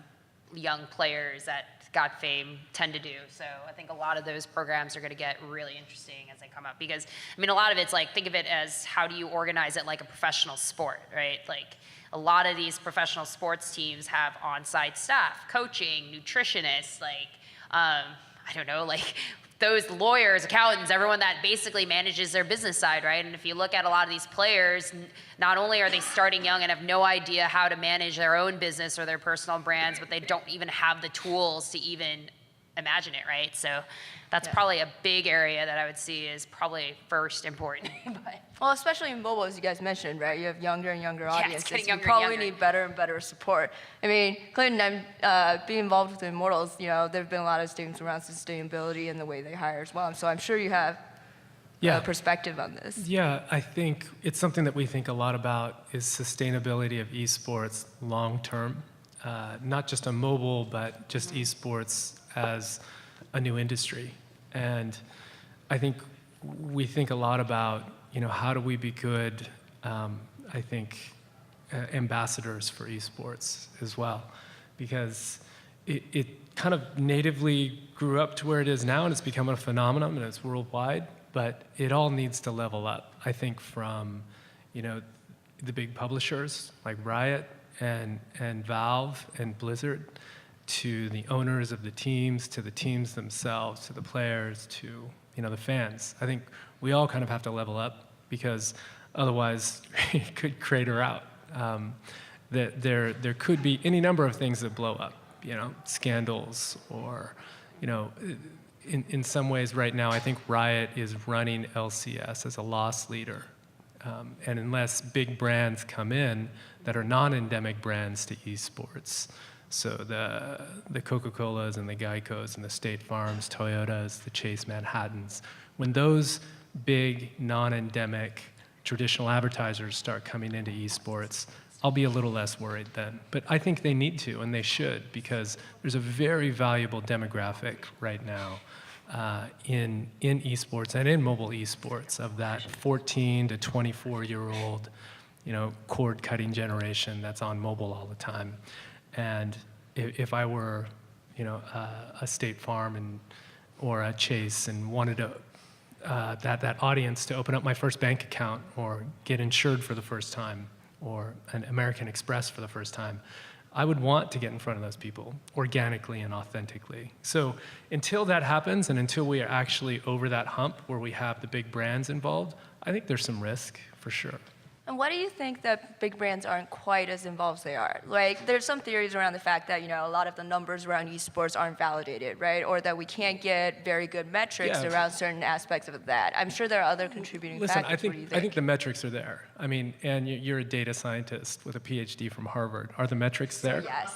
young players that got fame tend to do. So I think a lot of those programs are going to get really interesting as they come up because, I mean, a lot of it's like, think of it as how do you organize it like a professional sport, right? Like a lot of these professional sports teams have on-site staff, coaching, nutritionists, like, I don't know, like those lawyers, accountants, everyone that basically manages their business side, right? And if you look at a lot of these players, not only are they starting young and have no idea how to manage their own business or their personal brands, but they don't even have the tools to even imagine it, right? So that's probably a big area that I would see is probably first important. Well, especially in mobile, as you guys mentioned, right? You have younger and younger audiences. Getting younger you probably and younger. need better and better support. I mean, Clinton, I'm being involved with Immortals. You know, there have been a lot of statements around sustainability and the way they hire as well. So I'm sure you have a perspective on this. Yeah, I think it's something that we think a lot about is sustainability of esports long term, not just on mobile, but just esports as a new industry. And I think we think a lot about, you know, how do we be good, I think, ambassadors for esports as well, because it kind of natively grew up to where it is now, and it's become a phenomenon, and it's worldwide, but it all needs to level up, I think, from, you know, the big publishers like Riot and Valve and Blizzard, to the owners of the teams, to the teams themselves, to the players, to, you know, the fans. I think we all kind of have to level up because otherwise it could crater out. There could be any number of things that blow up, you know, scandals or, you know, in some ways right now I think Riot is running LCS as a loss leader. And unless big brands come in that are non-endemic brands to esports, so the Coca-Colas and the Geicos and the State Farms, Toyotas, the Chase Manhattans, when those big non-endemic traditional advertisers start coming into esports, I'll be a little less worried then. But I think they need to, and they should, because there's a very valuable demographic right now in esports and in mobile esports of that 14 to 24-year-old, you know, cord-cutting generation that's on mobile all the time. And if I were, you know, a State Farm or a Chase and wanted to, that audience to open up my first bank account or get insured for the first time or an American Express for the first time, I would want to get in front of those people organically and authentically. So until that happens and until we are actually over that hump where we have the big brands involved, I think there's some risk for sure. And why do you think that big brands aren't quite as involved as they are? Like, there's some theories around the fact that, a lot of the numbers around esports aren't validated, right? Or that we can't get very good metrics Yeah. around certain aspects of that. I'm sure there are other contributing Listen, factors. What do you I think the metrics are there. I mean, and you're a data scientist with a PhD from Harvard. Are the metrics there? Yes.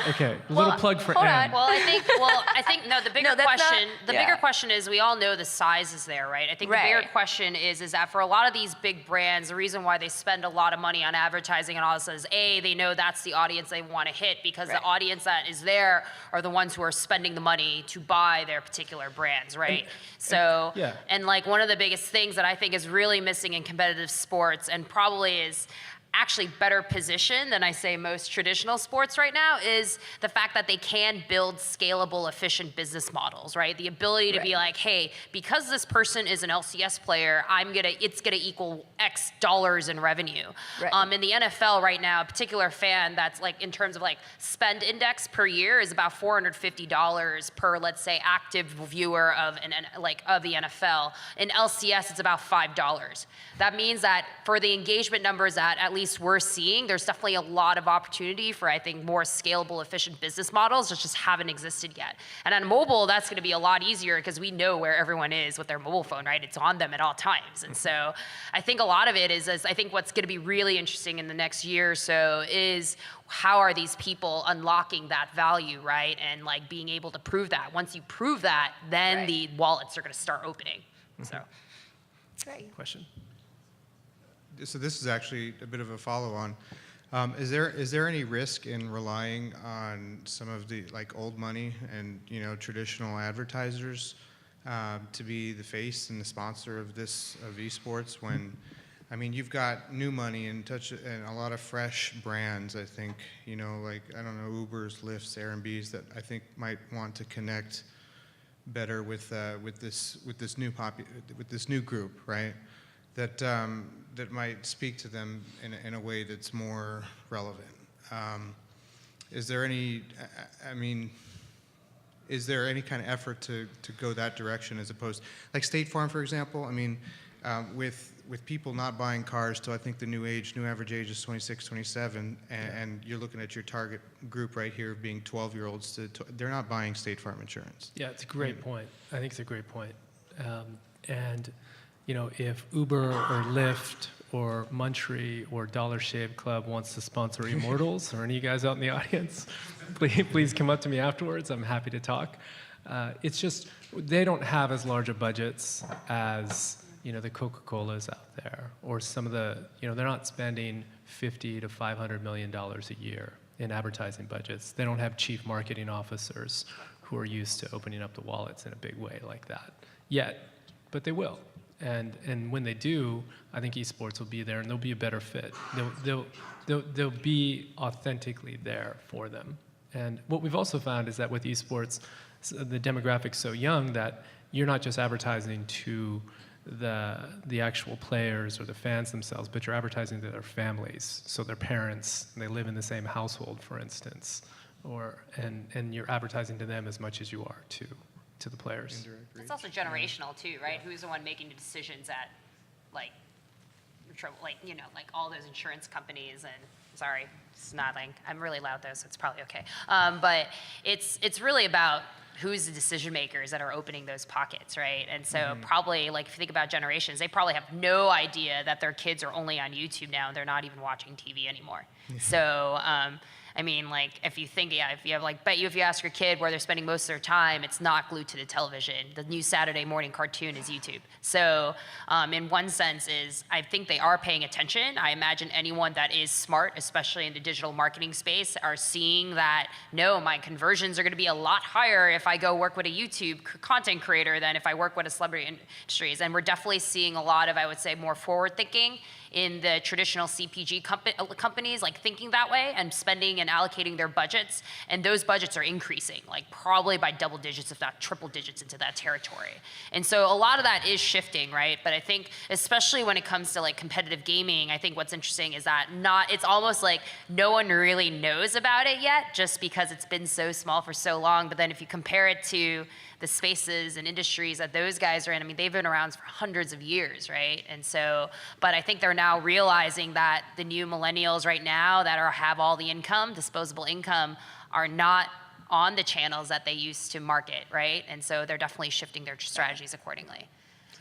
Okay, a little Well, plug for hold Anne. on. Well, I think no. The bigger No, that's not- question, yeah. bigger question is we all know the size is there, right? I think the bigger Right. question is that for a lot of these big brands, the reason why they spend a lot of money on advertising and all this is they know that's the audience they want to hit because the Right. audience that is there are the ones who are spending the money to buy their particular brands, right? yeah. And like one of the biggest things that I think is really missing in competitive sports and probably is actually better positioned than I say most traditional sports right now is the fact that they can build scalable, efficient business models, right? The ability to be Right. like, hey, because this person is an LCS player, it's gonna equal X dollars in revenue. Right. In the NFL right now, a particular fan that's like in terms of like spend index per year is about $450 per, let's say, active viewer of of the NFL. In LCS, it's about $5. That means that for the engagement numbers that at least we're seeing, there's definitely a lot of opportunity for, I think, more scalable, efficient business models that just haven't existed yet. And on mobile, that's going to be a lot easier because we know where everyone is with their mobile phone, right? It's on them at all times. And so I think a lot of it is I think what's going to be really interesting in the next year or so is how are these people unlocking that value, right? And like being able to prove that. Once you prove that, then Right. the wallets are going to start opening. So. Great. Question. So this is actually a bit of a follow-on. Is there any risk in relying on some of the old money and traditional advertisers to be the face and the sponsor of esports when, I mean, you've got new money and a lot of fresh brands. I think I don't know, Ubers, Lyfts, Airbnbs that I think might want to connect better with this new group, right? That might speak to them in a way that's more relevant. Is there any kind of effort to go that direction as opposed, like State Farm, for example? I mean, with people not buying cars till I think the new average age is 26, 27, and you're looking at your target group right here being 12-year-olds, they're not buying State Farm insurance. Yeah, it's a great point. I think it's a great point. And if Uber or Lyft or Munchery or Dollar Shave Club wants to sponsor Immortals, or any of you guys out in the audience, please come up to me afterwards. I'm happy to talk. It's just they don't have as large a budgets as the Coca-Colas out there, or some of the they're not spending $50 to $500 million a year in advertising budgets. They don't have chief marketing officers who are used to opening up the wallets in a big way like that yet, but they will. And when they do, I think esports will be there, and they'll be a better fit. They'll be authentically there for them. And what we've also found is that with esports, the demographic's so young that you're not just advertising to the actual players or the fans themselves, but you're advertising to their families, so their parents, and they live in the same household, for instance, and you're advertising to them as much as you are to the players. It's also generational too, right? Who's the one making the decisions at, all those insurance companies and, sorry, it's not I'm really loud though, so it's probably okay. But it's really about who's the decision makers that are opening those pockets, right? And so probably, if you think about generations, they probably have no idea that their kids are only on YouTube now and they're not even watching TV anymore. So, if you think, if you ask your kid where they're spending most of their time, it's not glued to the television. The new Saturday morning cartoon is YouTube. So, in one sense I think they are paying attention. I imagine anyone that is smart, especially in the digital marketing space, are seeing that, no, my conversions are gonna be a lot higher if I go work with a YouTube content creator than if I work with a celebrity industries. And we're definitely seeing a lot of, I would say, more forward thinking in the traditional CPG companies, thinking that way and spending and allocating their budgets, and those budgets are increasing, like probably by double digits, if not triple digits into that territory. And so a lot of that is shifting, right? But I think, especially when it comes to like competitive gaming, I think what's interesting is that it's almost like no one really knows about it yet, just because it's been so small for so long. But then if you compare it to the spaces and industries that those guys are in, I mean, they've been around for hundreds of years, right? And so, but I think they're now realizing that the new millennials right now that have all the income, disposable income, are not on the channels that they used to market, right? And so they're definitely shifting their strategies accordingly.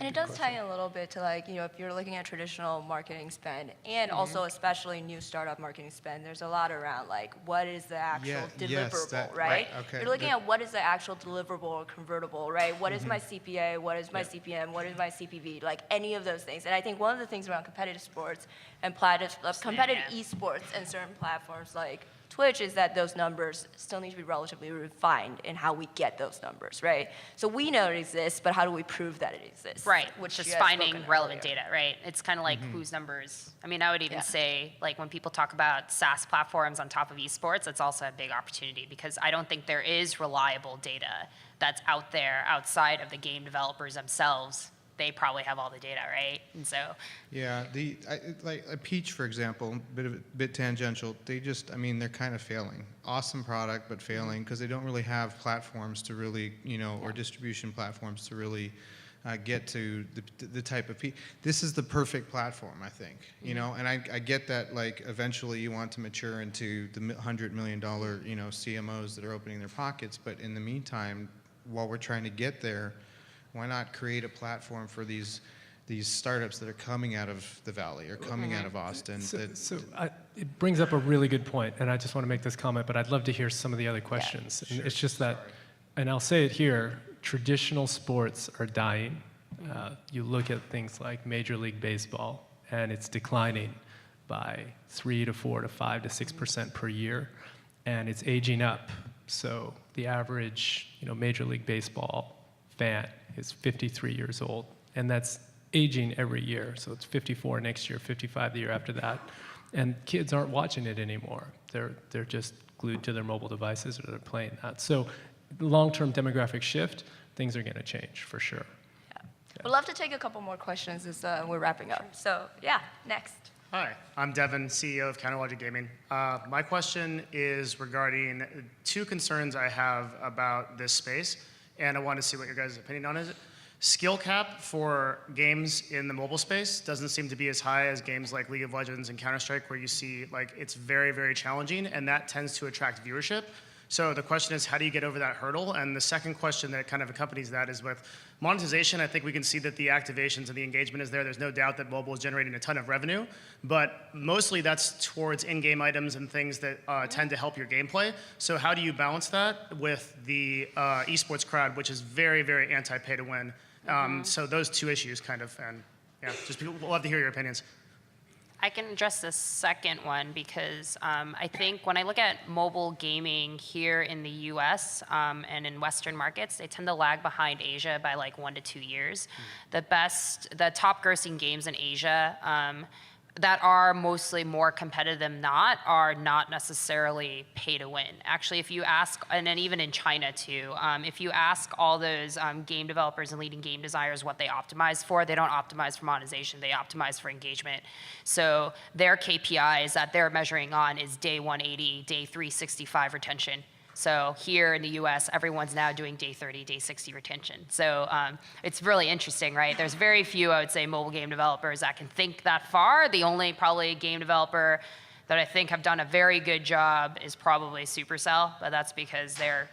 And it does tie in a little bit to like, you know, if you're looking at traditional marketing spend and also especially new startup marketing spend, there's a lot around like what is the actual deliverable, right? Okay. You're looking at what is the actual deliverable or convertible, right? What is my CPA? What is my CPM? What is my CPV? Like any of those things. And I think one of the things around competitive sports and competitive esports and certain platforms like Twitch is that those numbers still need to be relatively refined in how we get those numbers, right? So we know it exists, but how do we prove that it exists? Right, Which just you had finding spoken relevant earlier. data, right? It's kind of like whose numbers. I mean, I would even say, like when people talk about SaaS platforms on top of esports, it's also a big opportunity because I don't think there is reliable data that's out there outside of the game developers themselves. They probably have all the data, right? And so, Yeah, like a Peach, for example, bit tangential. I mean, they're kind of failing. Awesome product, but failing because they don't really have platforms to really, you know, or distribution platforms to really get to the type of This is the perfect platform, I think. You know, and I get that like eventually you want to mature into the $100 million, you know, CMOs that are opening their pockets, but in the meantime, while we're trying to get there, why not create a platform for these startups that are coming out of the Valley or coming out of Austin? It brings up a really good point, and I just want to make this comment, but I'd love to hear some of the other questions. And it's just that, and I'll say it here, traditional sports are dying. You look at things like Major League Baseball, and it's declining by 3 to 4 to 5 to 6% per year, and it's aging up. So the average, you know, Major League Baseball fan is 53 years old, and that's aging every year. So it's 54 next year, 55 the year after that. And kids aren't watching it anymore. They're just glued to their mobile devices or they're playing that. So long-term demographic shift, things are going to change for sure. We'd love to take a couple more questions as we're wrapping up. So yeah, next. Hi, I'm Devin, CEO of Counterlogic Gaming. My question is regarding two concerns I have about this space, and I want to see what your guys' opinion on it. Skill cap for games in the mobile space doesn't seem to be as high as games like League of Legends and Counter-Strike, where you see like it's very, very challenging, and that tends to attract viewership. So the question is, how do you get over that hurdle? And the second question that kind of accompanies that is with monetization. I think we can see that the activations and the engagement is there. There's no doubt that mobile is generating a ton of revenue, but mostly that's towards in-game items and things that tend to help your gameplay. So how do you balance that with the esports crowd, which is very, very anti-pay to win? So those two issues kind of, and yeah, just we'll love to hear your opinions. I can address the second one because I think when I look at mobile gaming here in the US and in Western markets, they tend to lag behind Asia by like 1 to 2 years. The top grossing games in Asia that are mostly more competitive than not are not necessarily pay to win. Actually, if you ask, and then even in China too, if you ask all those game developers and leading game designers what they optimize for, they don't optimize for monetization, they optimize for engagement. So their KPIs that they're measuring on is day 180, day 365 retention. So here in the US, everyone's now doing day 30, day 60 retention. So it's really interesting, right? There's very few, I would say, mobile game developers that can think that far. The only probably game developer that I think have done a very good job is probably Supercell, but that's because they're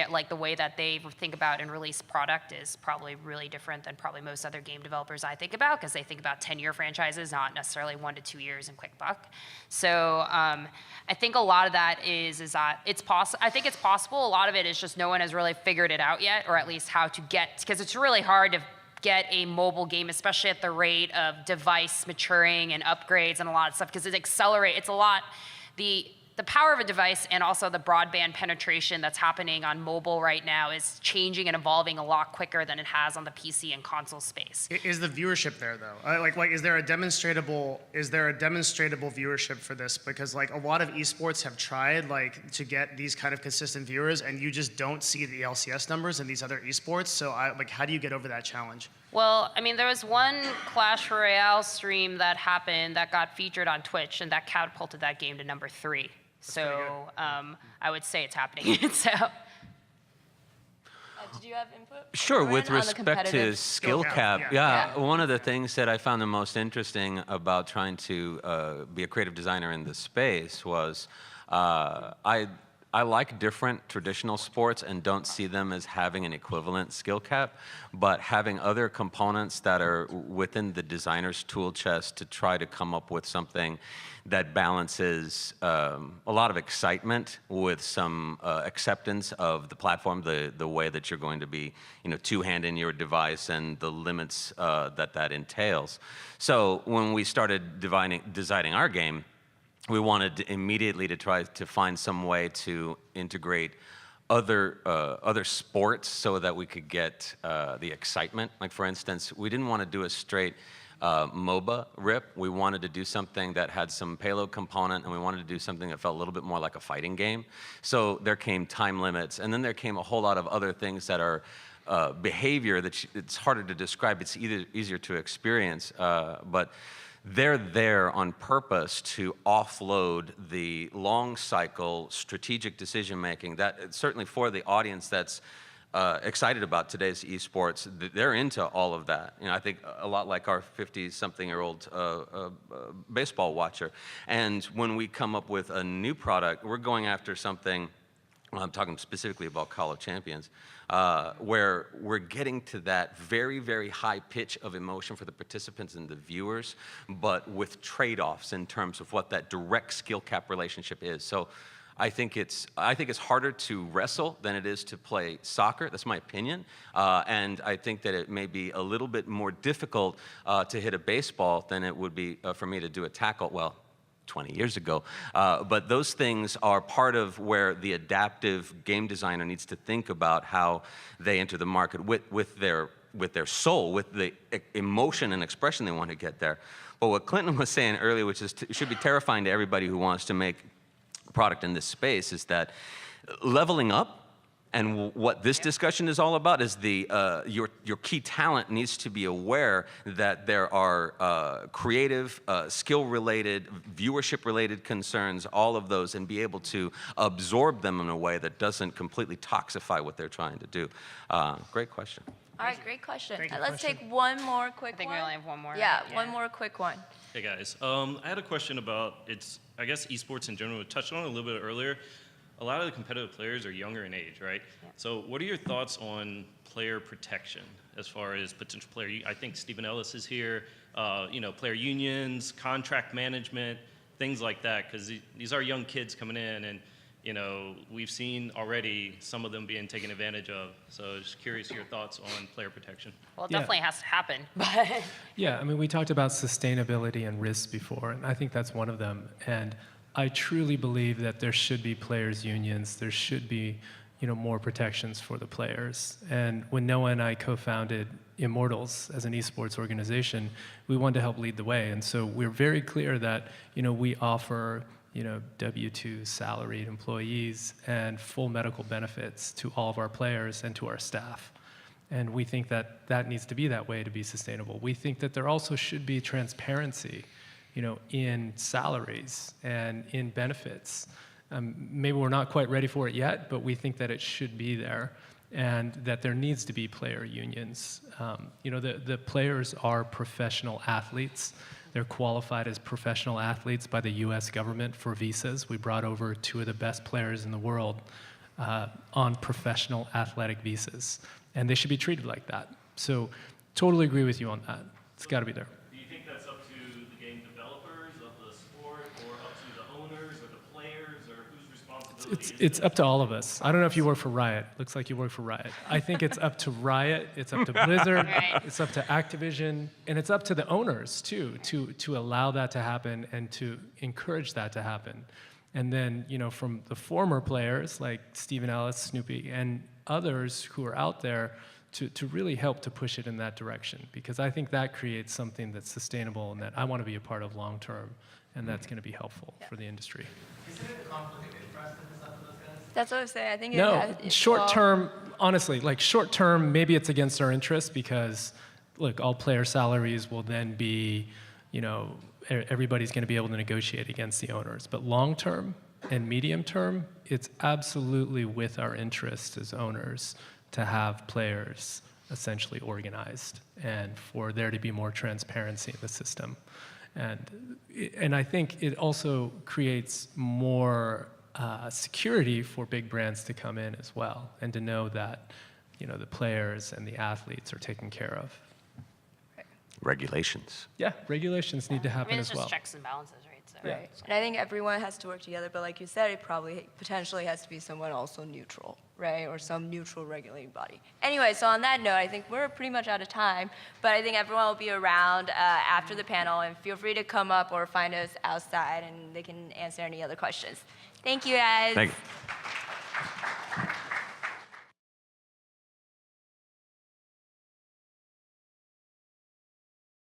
like the way that they think about and release product is probably really different than probably most other game developers I think about, because they think about 10-year franchises, not necessarily 1 to 2 years in quick buck. So I think a lot of that is that it's possible. I think it's possible. A lot of it is just no one has really figured it out yet, or at least how to get, because it's really hard to get a mobile game, especially at the rate of device maturing and upgrades and a lot of stuff, because it accelerates. It's a lot. the power of a device and also the broadband penetration that's happening on mobile right now is changing and evolving a lot quicker than it has on the PC and console space. Is the viewership there though? Like, is there a demonstrable viewership for this? Because like a lot of esports have tried like to get these kind of consistent viewers, and you just don't see the LCS numbers in these other esports. So like, how do you get over that challenge? Well, I mean, there was one Clash Royale stream that happened that got featured on Twitch, and that catapulted that game to number 3. So I would say it's happening. So. Did you have input? Sure, Lauren, with on the respect to competitive- skill cap, yeah, one of the things that I found the most interesting about trying to be a creative designer in this space was I like different traditional sports and don't see them as having an equivalent skill cap, but having other components that are within the designer's tool chest to try to come up with something that balances a lot of excitement with some acceptance of the platform, the way that you're going to be, two-handing your device and the limits that entails. So when we started designing our game, we wanted immediately to try to find some way to integrate other sports so that we could get the excitement. Like for instance, we didn't want to do a straight MOBA rip. We wanted to do something that had some payload component, and we wanted to do something that felt a little bit more like a fighting game. So there came time limits, and then there came a whole lot of other things that are behavior that it's harder to describe. It's easier to experience, but they're there on purpose to offload the long cycle strategic decision making that certainly for the audience that's excited about today's esports, they're into all of that. I think a lot like our 50-something-year-old baseball watcher. And when we come up with a new product, we're going after something, I'm talking specifically about Call of Champions, where we're getting to that very, very high pitch of emotion for the participants and the viewers, but with trade-offs in terms of what that direct skill cap relationship is. So I think it's harder to wrestle than it is to play soccer. That's my opinion. And I think that it may be a little bit more difficult to hit a baseball than it would be for me to do a tackle. Well, 20 years ago. But those things are part of where the adaptive game designer needs to think about how they enter the market with their soul, with the emotion and expression they want to get there. But what Clinton was saying earlier, which should be terrifying to everybody who wants to make a product in this space, is that leveling up, and what this discussion is all about, is your key talent needs to be aware that there are creative, skill-related, viewership-related concerns, all of those, and be able to absorb them in a way that doesn't completely toxify what they're trying to do. Great question. All right, great question. Thank you. Let's take one more quick one. I think we only have one more. Yeah, right? one more quick one. Hey guys, I had a question about I guess esports in general. We touched on it a little bit earlier. A lot of the competitive players are younger in age, right? Yeah. So what are your thoughts on player protection as far as potential player? I think Stephen Ellis is here. Player unions, contract management, things like that, because these are young kids coming in, and we've seen already some of them being taken advantage of. So just curious your thoughts on player protection. Well, it definitely has to happen. But Yeah, I mean, we talked about sustainability and risks before, and I think that's one of them. And I truly believe that there should be players' unions. There should be, more protections for the players. And when Noah and I co-founded Immortals as an esports organization, we wanted to help lead the way. And so we're very clear that, we offer, W-2 salaried employees and full medical benefits to all of our players and to our staff. And we think that that needs to be that way to be sustainable. We think that there also should be transparency, in salaries and in benefits. Maybe we're not quite ready for it yet, but we think that it should be there, and that there needs to be player unions. The players are professional athletes. They're qualified as professional athletes by the US government for visas. We brought over 2 of the best players in the world on professional athletic visas, and they should be treated like that. So totally agree with you on that. It's got to be there. Do you think that's up to the game developers of the sport, or up to the owners or the players, or whose responsibility It's up to all of us. I don't know if you work for Riot. Looks like you work for Riot. I think it's up to Riot, it's up to Blizzard, Right. it's up to Activision, and it's up to the owners too, to allow that to happen and to encourage that to happen. And then, from the former players like Stephen Ellis, Snoopy, and others who are out there to really help to push it in that direction, because I think that creates something that's sustainable and that I want to be a part of long term, and that's going to be helpful for the industry. Isn't it a conflict of interest in this up to those guys? That's what I was saying. I think No, short term, honestly, like short term, maybe it's against our interest because, look, all player salaries will then be, everybody's going to be able to negotiate against the owners. But long term and medium term, it's absolutely with our interest as owners to have players essentially organized and for there to be more transparency in the system. And I think it also creates more security for big brands to come in as well and to know that the players and the athletes are taken care of. Regulations. Yeah, regulations need to happen it's as well. just checks and balances, right? So. Right. And I think everyone has to work together, but like you said, it probably potentially has to be someone also neutral, right? Or some neutral regulating body. Anyway, so on that note, I think we're pretty much out of time, but I think everyone will be around after the panel, and feel free to come up or find us outside, and they can answer any other questions. Thank you, guys. Thank you.